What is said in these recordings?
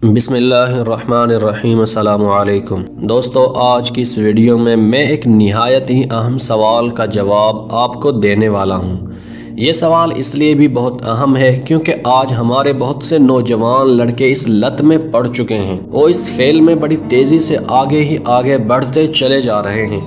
بسم اللہ الرحمن الرحیم۔ السلام علیکم دوستو، آج کی اس ویڈیو میں ایک نہایت ہی اہم سوال کا جواب آپ کو دینے والا ہوں۔ یہ سوال اس لیے بھی بہت اہم ہے کیونکہ آج ہمارے بہت سے نوجوان لڑکے اس لت میں پڑ چکے ہیں اور اس فیل میں بڑی تیزی سے آگے بڑھتے چلے جا رہے ہیں۔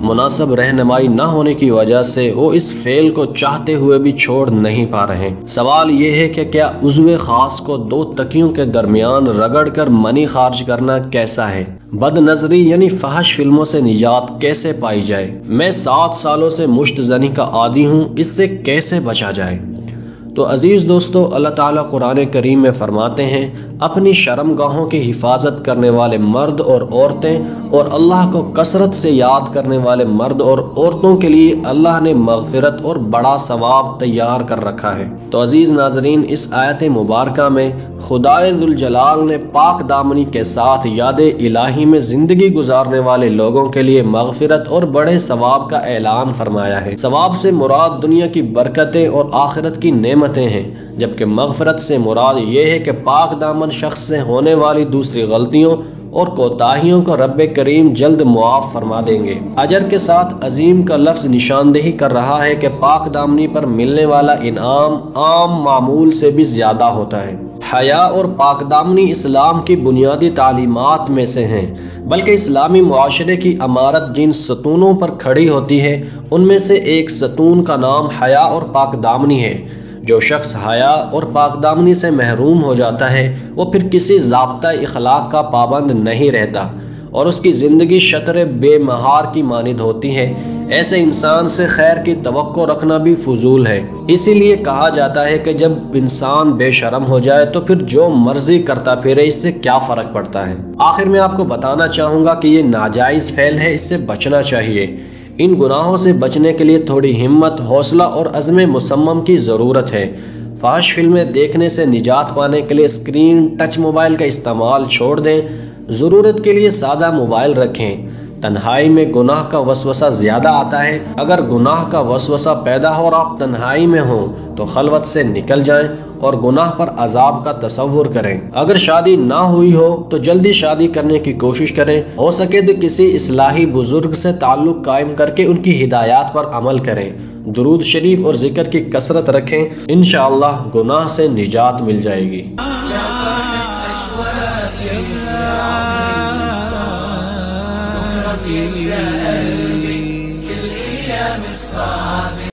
مناسب رہنمائی نہ ہونے کی وجہ سے وہ اس فیل کو چاہتے ہوئے بھی چھوڑ نہیں پا رہے۔ سوال یہ ہے کہ کیا عضو خاص کو دو تکیوں کے درمیان رگڑ کر منی خارج کرنا کیسا ہے؟ بد نظری یعنی فحش فلموں سے نجات کیسے پائی جائے؟ میں 7 سالوں سے مشت زنی کا عادی ہوں، اس سے کیسے بچا جائے؟ تو عزیز دوستو، اللہ تعالیٰ قرآن کریم میں فرماتے ہیں، اپنی شرمگاہوں کی حفاظت کرنے والے مرد اور عورتیں اور اللہ کو کثرت سے یاد کرنے والے مرد اور عورتوں کے لیے اللہ نے مغفرت اور بڑا ثواب تیار کر رکھا ہے۔ تو عزیز ناظرین، اس آیت مبارکہ میں خدائے ذوالجلال نے پاک دامنی کے ساتھ یاد الہی میں زندگی گزارنے والے لوگوں کے لیے مغفرت اور بڑے ثواب کا اعلان فرمایا ہے۔ ثواب سے مراد دنیا کی برکتیں اور آخرت کی نعمتیں ہیں، جبکہ مغفرت سے مراد یہ ہے کہ پاک دامن شخص سے ہونے والی دوسری غلطیوں اور کوتاہیوں کو رب کریم جلد معاف فرما دیں گے۔ اجر کے ساتھ عظیم کا لفظ نشاندہی کر رہا ہے کہ پاک دامنی پر ملنے والا انعام عام معمول سے بھی زیادہ ہوتا ہے۔ حیا اور پاک دامنی اسلام کی بنیادی تعلیمات میں سے ہیں، بلکہ اسلامی معاشرے کی عمارت جن ستونوں پر کھڑی ہوتی ہے ان میں سے ایک ستون کا نام حیا اور پاک دامنی ہے۔ جو شخص حیا اور پاک دامنی سے محروم ہو جاتا ہے وہ پھر کسی ضابطہ اخلاق کا پابند نہیں رہتا اور اس کی زندگی شطر بے مہار کی مانند ہوتی ہے۔ ایسے انسان سے خیر کی توقع رکھنا بھی فضول ہے۔ اسی لیے کہا جاتا ہے کہ جب انسان بے شرم ہو جائے تو پھر جو مرضی کرتا پھرے، اس سے کیا فرق پڑتا ہے؟ آخر میں آپ کو بتانا چاہوں گا کہ یہ ناجائز فعل ہے، اس سے بچنا چاہیے۔ ان گناہوں سے بچنے کے لیے تھوڑی ہمت، حوصلہ اور عزم مصمم کی ضرورت ہے۔ فحش فلمیں دیکھنے سے نجات پانے کے لیے اسکرین ٹچ موبائل کا استعمال چھوڑ دیں، ضرورت کے لیے سادہ موبائل رکھیں۔ تنہائی میں گناہ کا وسوسہ زیادہ آتا ہے۔ اگر گناہ کا وسوسہ پیدا ہو اور آپ تنہائی میں ہوں تو خلوت سے نکل جائیں اور گناہ پر عذاب کا تصور کریں۔ اگر شادی نہ ہوئی ہو تو جلدی شادی کرنے کی کوشش کریں، ہو سکے تو کسی اصلاحی بزرگ سے تعلق قائم کر کے ان کی ہدایات پر عمل کریں۔ درود شریف اور ذکر کی کثرت رکھیں، انشاءاللہ گناہ سے نجات مل جائے گی۔ سأل من كل أيام الصعب